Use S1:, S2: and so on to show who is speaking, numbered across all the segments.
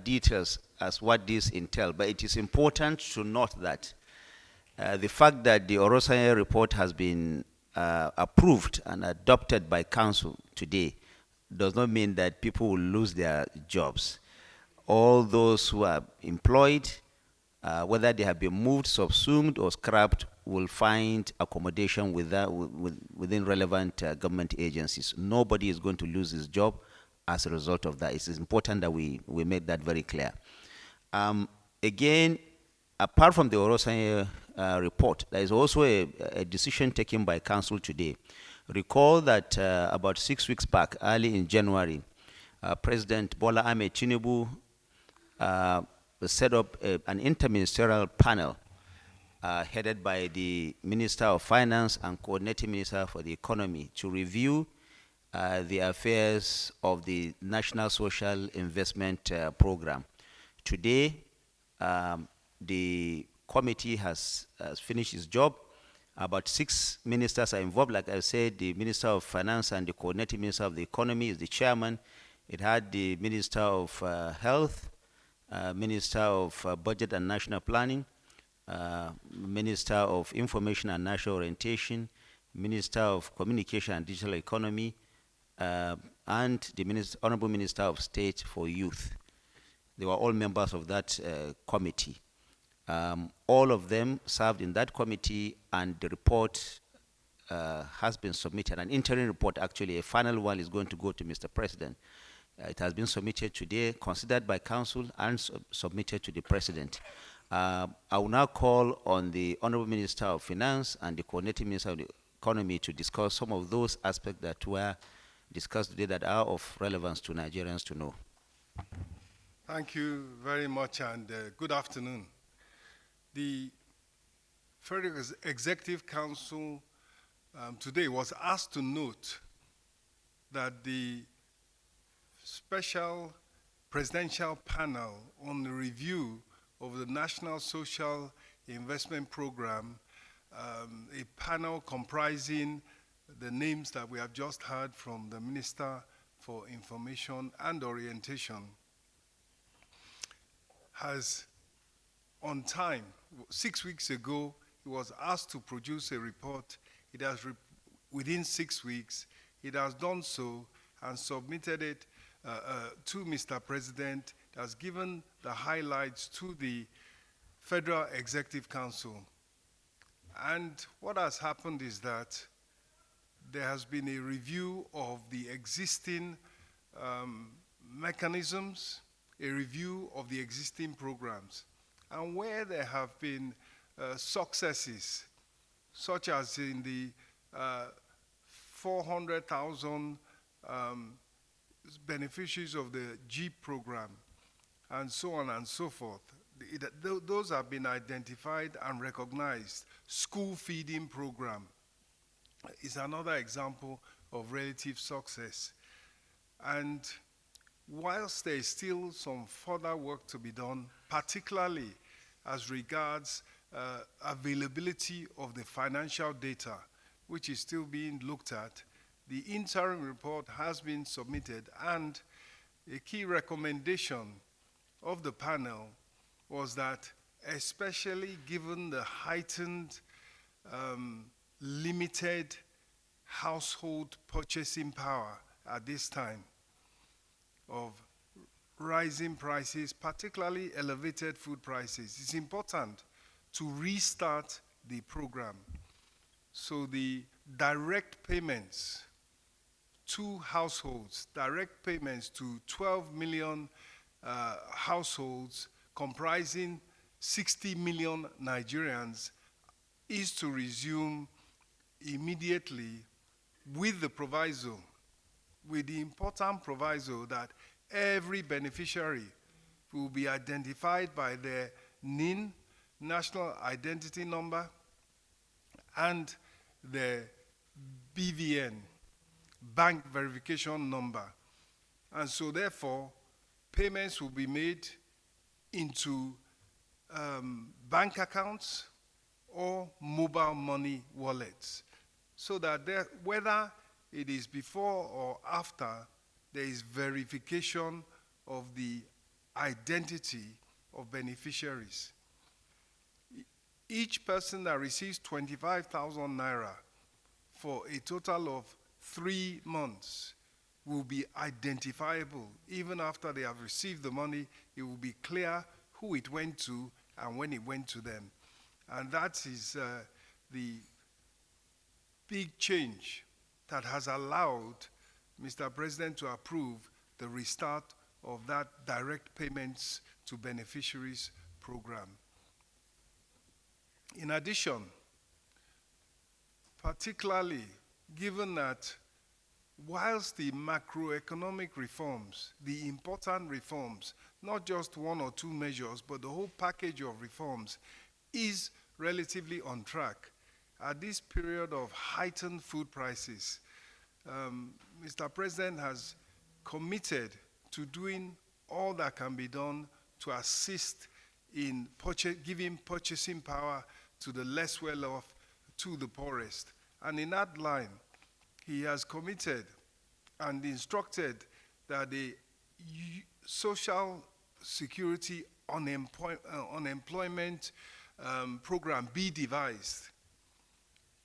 S1: details as what this entails, but it is important to note that the fact that the Oronsaye report has been approved and adopted by council today does not mean that people will lose their jobs. All those who are employed, whether they have been moved, subsumed, or scrapped, will find accommodation within relevant government agencies. Nobody is going to lose his job as a result of that. It is important that we make that very clear. Again, apart from the Oronsaye report, there is also a decision taken by council today. Recall that about 6 weeks back, early in January, President Bola Tinubu set up an interministerial panel headed by the Minister of Finance and Coordinating Minister for the Economy to review the affairs of the National Social Investment Program. Today, the committee has finished its job. About 6 ministers are involved. Like I said, the Minister of Finance and the Coordinating Minister of the Economy is the chairman. It had the Minister of Health, Minister of Budget and National Planning, Minister of Information and National Orientation, Minister of Communication and Digital Economy, and the Honorable Minister of State for Youth. They were all members of that committee. All of them served in that committee, and the report has been submitted. An interim report, actually, a final one is going to go to Mr. President. It has been submitted today, considered by council, and submitted to the President. I will now call on the Honorable Minister of Finance and the Coordinating Minister of the Economy to discuss some of those aspects that were discussed today that are of relevance to Nigerians to know.
S2: Thank you very much, and good afternoon. The Federal Executive Council today was asked to note that the Special Presidential Panel on the review of the National Social Investment Program, a panel comprising the names that we have just heard from the Minister for Information and Orientation, has on time, 6 weeks ago, he was asked to produce a report. It has, within 6 weeks, it has done so and submitted it to Mr. President. It has given the highlights to the Federal Executive Council. And what has happened is that there has been a review of the existing mechanisms, a review of the existing programs. And where there have been successes, such as in the 400,000 beneficiaries of the JEEP program, and so on and so forth, those have been identified and recognized. School feeding program is another example of relative success. And whilst there is still some further work to be done, particularly as regards availability of the financial data, which is still being looked at, the interim report has been submitted, and a key recommendation of the panel was that, especially given the heightened, limited household purchasing power at this time of rising prices, particularly elevated food prices, it's important to restart the program. So the direct payments to households, direct payments to 12 million households comprising 60 million Nigerians, is to resume immediately, with the proviso, with the important proviso that every beneficiary will be identified by their NIN, National Identity Number, and their BVN, Bank Verification Number. And so therefore, payments will be made into bank accounts or mobile money wallets, so that whether it is before or after, there is verification of the identity of beneficiaries. Each person that receives 25,000 naira for a total of 3 months will be identifiable. Even after they have received the money, it will be clear who it went to and when it went to them. And that is the big change that has allowed Mr. President to approve the restart of that direct payments to beneficiaries program. In addition, particularly given that whilst the macroeconomic reforms, the important reforms, not just one or two measures, but the whole package of reforms is relatively on track, at this period of heightened food prices, Mr. President has committed to doing all that can be done to assist in giving purchasing power to the less well-off, to the poorest. And in that line, he has committed and instructed that the social security unemployment program be devised,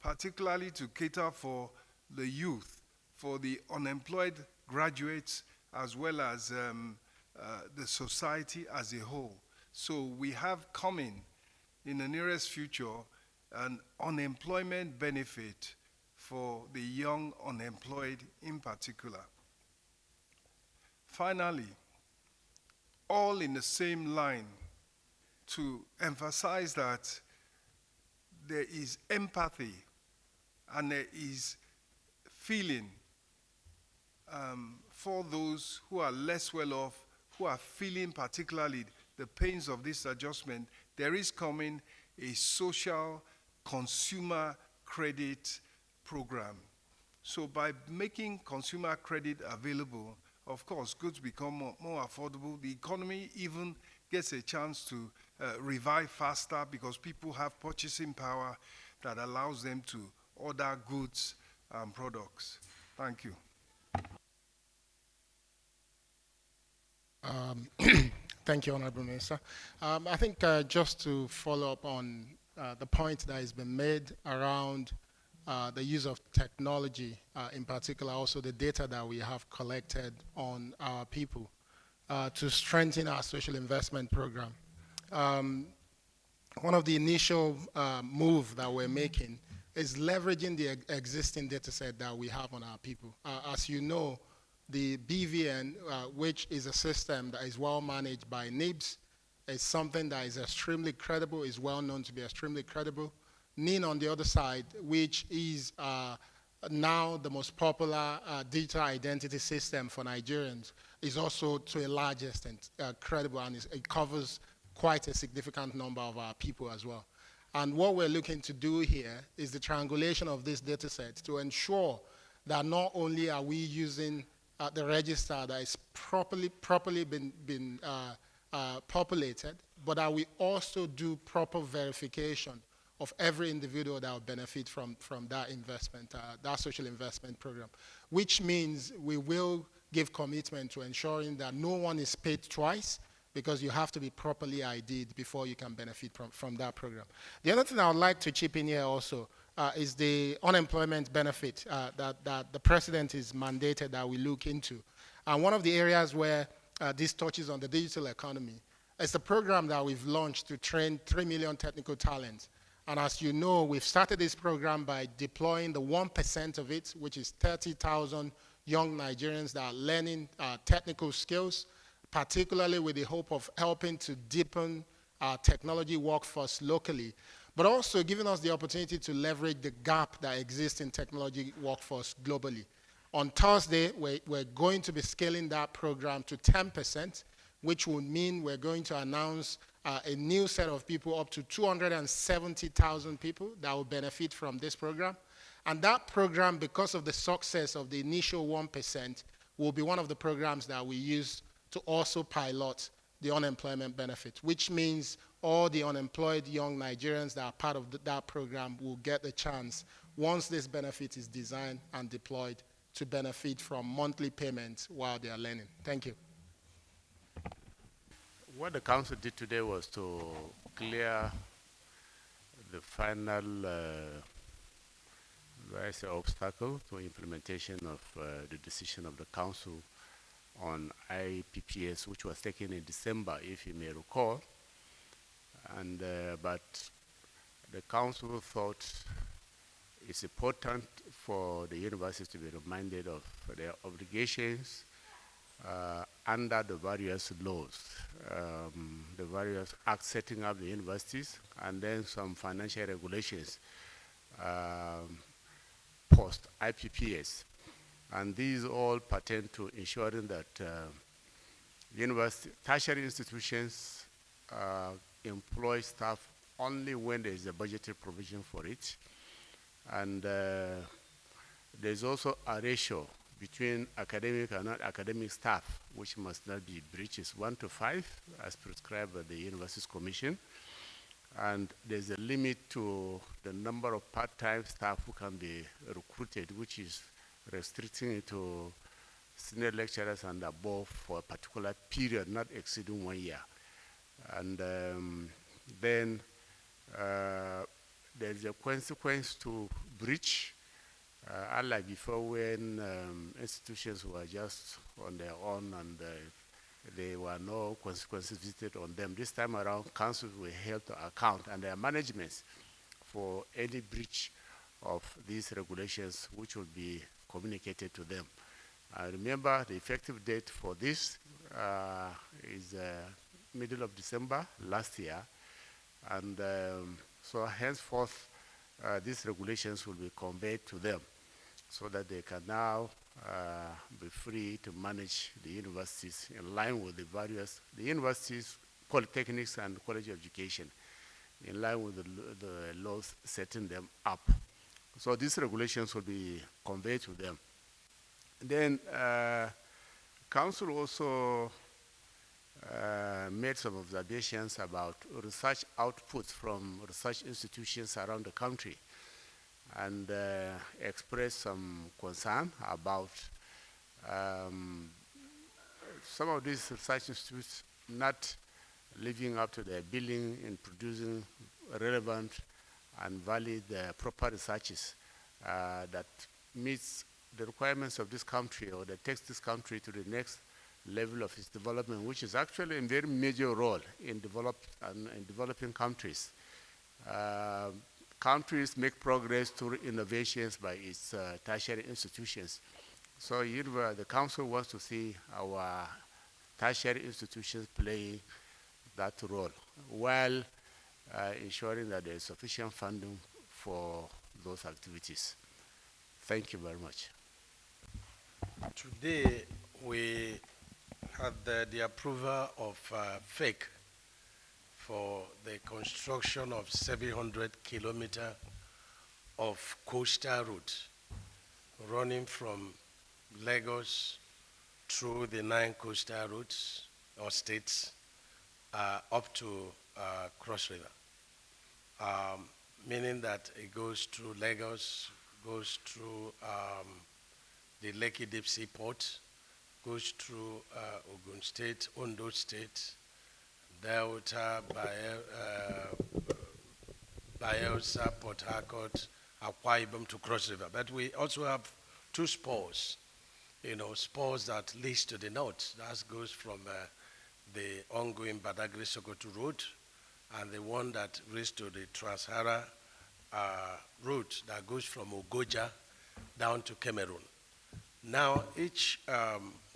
S2: particularly to cater for the youth, for the unemployed graduates, as well as the society as a whole. So we have coming in the nearest future an unemployment benefit for the young unemployed in particular. Finally, all in the same line, to emphasize that there is empathy and there is feeling for those who are less well off, who are feeling particularly the pains of this adjustment. There is coming a social consumer credit program. So by making consumer credit available, of course, goods become more affordable. The economy even gets a chance to revive faster because people have purchasing power that allows them to order goods and products. Thank you.
S3: Thank you, Honorable Minister. I think just to follow up on the point that has been made around the use of technology, in particular also the data that we have collected on our people to strengthen our social investment program. One of the initial moves that we're making is leveraging the existing data set that we have on our people. As you know, the BVN, which is a system that is well managed by NIBS, is something that is extremely credible, is well known to be extremely credible. NIN on the other side, which is now the most popular digital identity system for Nigerians, is also to a large extent credible, and it covers quite a significant number of our people as well. And what we're looking to do here is the triangulation of this data set to ensure that not only are we using the register that is properly been populated, but that we also do proper verification of every individual that will benefit from that investment, that social investment program, which means we will give commitment to ensuring that no one is paid twice, because you have to be properly ID'd before you can benefit from that program. The other thing I would like to chip in here also is the unemployment benefit that the president is mandated that we look into. And one of the areas where this touches on the digital economy is the program that we've launched to train 3 million technical talents. And as you know, we've started this program by deploying the 1% of it, which is 30,000 young Nigerians that are learning technical skills, particularly with the hope of helping to deepen our technology workforce locally, but also giving us the opportunity to leverage the gap that exists in technology workforce globally. On Thursday, we're going to be scaling that program to 10%, which would mean we're going to announce a new set of people, up to 270,000 people that will benefit from this program. And that program, because of the success of the initial 1%, will be one of the programs that we use to also pilot the unemployment benefit, which means all the unemployed young Nigerians that are part of that program will get the chance, once this benefit is designed and deployed, to benefit from monthly payments while they are learning. Thank you.
S4: What the council did today was to clear the final obstacle to implementation of the decision of the council on IPPS, which was taken in December, if you may recall. And but the council thought it's important for the universities to be reminded of their obligations under the various laws, the various acts setting up the universities, and then some financial regulations post IPPS. And these all pertain to ensuring that tertiary institutions employ staff only when there is a budgetary provision for it. And there's also a ratio between academic and non-academic staff, which must not be breached. It's 1:5, as prescribed by the Universities Commission. And there's a limit to the number of part-time staff who can be recruited, which is restricting it to senior lecturers and above for a particular period, not exceeding 1 year. And then there's a consequence to breach, unlike before when institutions were just on their own and there were no consequences visited on them. This time around, councils were held to account and their managements for any breach of these regulations, which will be communicated to them. Remember, the effective date for this is middle of December last year, and so henceforth, these regulations will be conveyed to them so that they can now be free to manage the universities in line with the universities, polytechnics, and college education, in line with the laws setting them up. So these regulations will be conveyed to them. Then council also made some observations about research outputs from research institutions around the country, and expressed some concern about some of these research institutes not living up to their billing in producing relevant and valid proper researches that meets the requirements of this country, or that takes this country to the next level of its development, which is actually a very major role in developing countries. Countries make progress through innovations by its tertiary institutions. So the council wants to see our tertiary institutions play that role while ensuring that there is sufficient funding for those activities. Thank you very much.
S5: Today, we had the approval of FAKE for the construction of 700 kilometers of coastal route running from Lagos through the 9 coastal routes or states up to Cross River, meaning that it goes through Lagos, goes through the Lekki Deep Sea Port, goes through Ogun State, Ondo State, Delta, Bayelsa, Port Harcourt, Akwa Ibom to Cross River. But we also have 2 spurs, spurs that leads to the north. That goes from the ongoing Badagry-Sokoto road, and the one that leads to the Trans-Sahara route that goes from Ogoja down to Cameroon. Now, each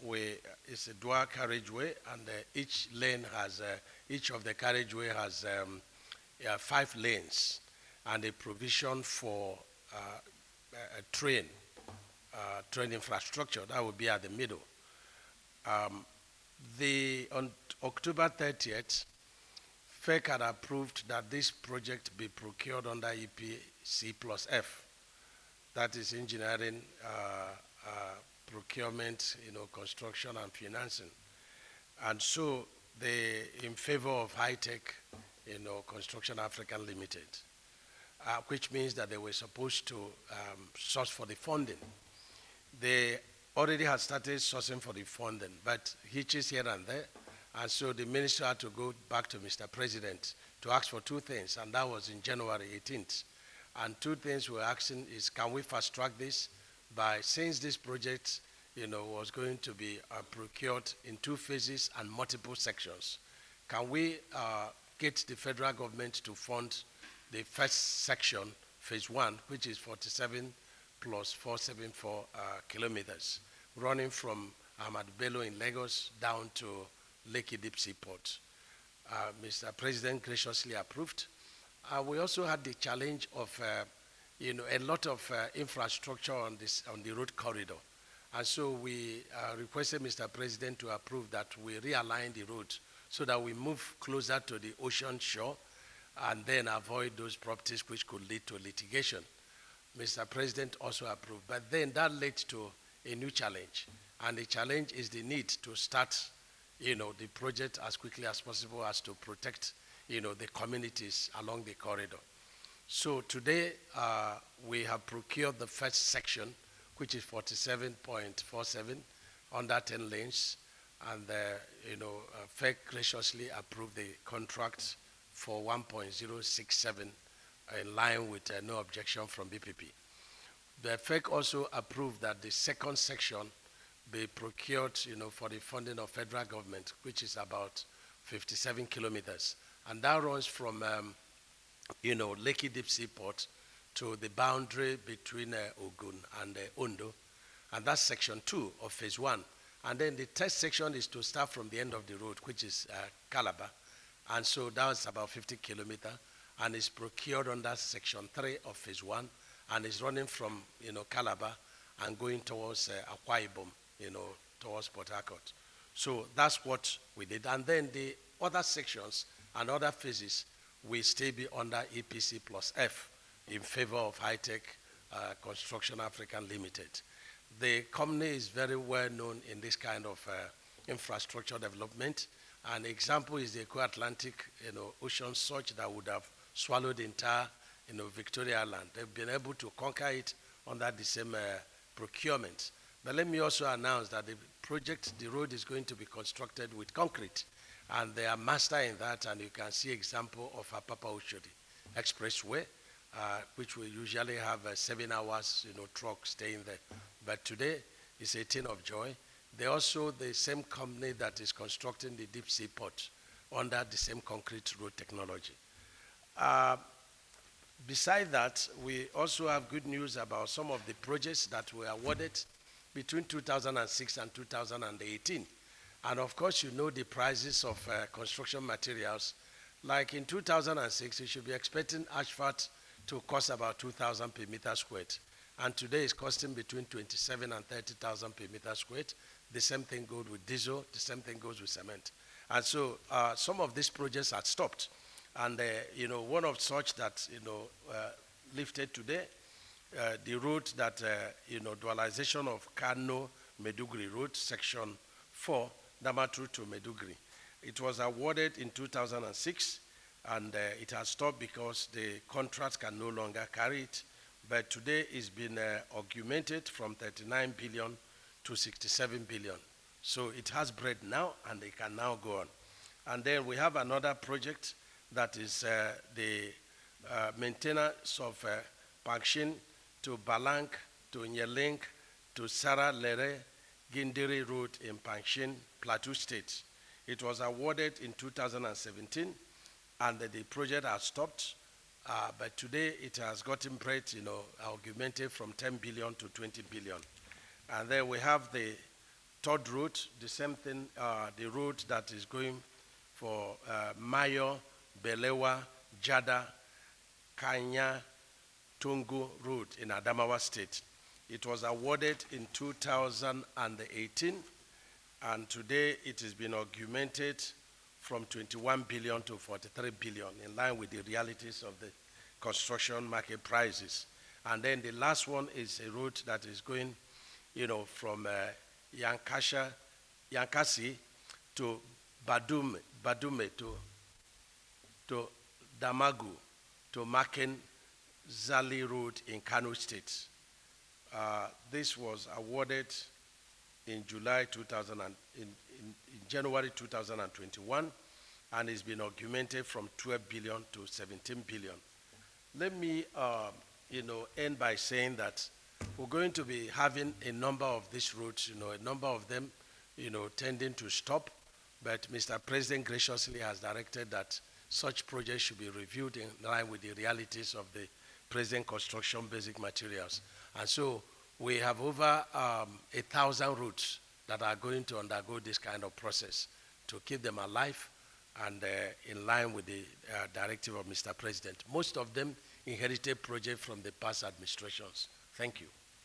S5: way is a dual carriageway, and each lane has, each of the carriageway has 5 lanes, and a provision for a train infrastructure that will be at the middle. On October 30th, FEC had approved that this project be procured under EPC plus F. That is engineering, procurement, construction and financing. And so in favor of high-tech, Construction African Limited, which means that they were supposed to source for the funding. They already had started sourcing for the funding, but hitches here and there, And so the minister had to go back to Mr. President to ask for two things, and that was in January 18th. And two things we're asking is, can we fast track this by, since this project, was going to be procured in two phases and multiple sections, can we get the federal government to fund the first section, phase one, which is 47 plus 474 kilometers, running from Ahmad Bello in Lagos down to Lekki Deep Sea Port. Mr. President graciously approved. We also had the challenge of, a lot of infrastructure on the road corridor. And so we requested Mr. President to approve that we realign the road so that we move closer to the ocean shore and then avoid those properties which could lead to litigation. Mr. President also approved. But then that led to a new challenge. And the challenge is the need to start, the project as quickly as possible as to protect, the communities along the corridor. So today, we have procured the first section, which is 47.47 under 10 lanes. And, FEC graciously approved the contract for 1.067 in line with no objection from BPP. The FEC also approved that the second section be procured, for the funding of federal government, which is about 57 kilometers. And that runs from, Lekki Deep Sea Port to the boundary between Ogun and Ondo. And that's section 2 of phase 1. And then the third section is to start from the end of the road, which is Calabar. And so that's about 50 kilometers. And is procured under section 3 of phase 1. And is running from, Calabar and going towards Akwa Ibom, towards Port Harcourt. So that's what we did. And then the other sections and other phases will still be under EPC plus F in favor of High-Tech Construction African Limited. The company is very well known in this kind of infrastructure development. An example is the Eco-Atlantic ocean surge that would have swallowed the entire Victoria Land. They've been able to conquer it under the same procurement. But let me also announce that the project, the road is going to be constructed with concrete. And they are master in that, and you can see example of Apapa Oshodi Expressway, which we usually have 7 hours, truck staying there. But today is 18th of Joy. They're also the same company that is constructing the deep sea port under the same concrete road technology. Besides that, we also have good news about some of the projects that were awarded between 2006 and 2018. And of course, the prices of construction materials. Like in 2006, you should be expecting asphalt to cost about 2,000 per meter squared. And today it's costing between 27 and 30,000 per meter squared. The same thing goes with diesel, the same thing goes with cement. And so some of these projects are stopped. And, one of such that, lifted today, the road that, dualization of Kano-Meduguri Road, section 4, Damaturu to Meduguri. It was awarded in 2006, and it has stopped because the contract can no longer carry it. But today it's been augmented from 39 billion to 67 billion. So it has bread now, and it can now go on. And then we have another project that is the maintenance of Pangshin to Balank, to Nyelink, to Sarah Lere, Gindiri Road in Pangshin, Plateau State. It was awarded in 2017, and the project has stopped. But today it has gotten bread, augmented from 10 billion to 20 billion. And then we have the third route, the same thing, the route that is going for Mayo, Belewa, Jada, Kanya, Tungu Road in Adamawa State. It was awarded in 2018, and today it has been augmented from 21 billion to 43 billion, in line with the realities of the construction market prices. And then the last one is a route that is going, from Yankasi to Badume to Damagu to Maken Zali Road in Kano State. This was awarded in January 2021, and it's been augmented from 12 billion to 17 billion. Let me, end by saying that we're going to be having a number of these routes, a number of them, tending to stop. But Mr. President graciously has directed that such projects should be reviewed in line with the realities of the present construction basic materials. And so we have over 1,000 routes that are going to undergo this kind of process to keep them alive and in line with the directive of Mr. President. Most of them inherited projects from the past administrations. Thank you.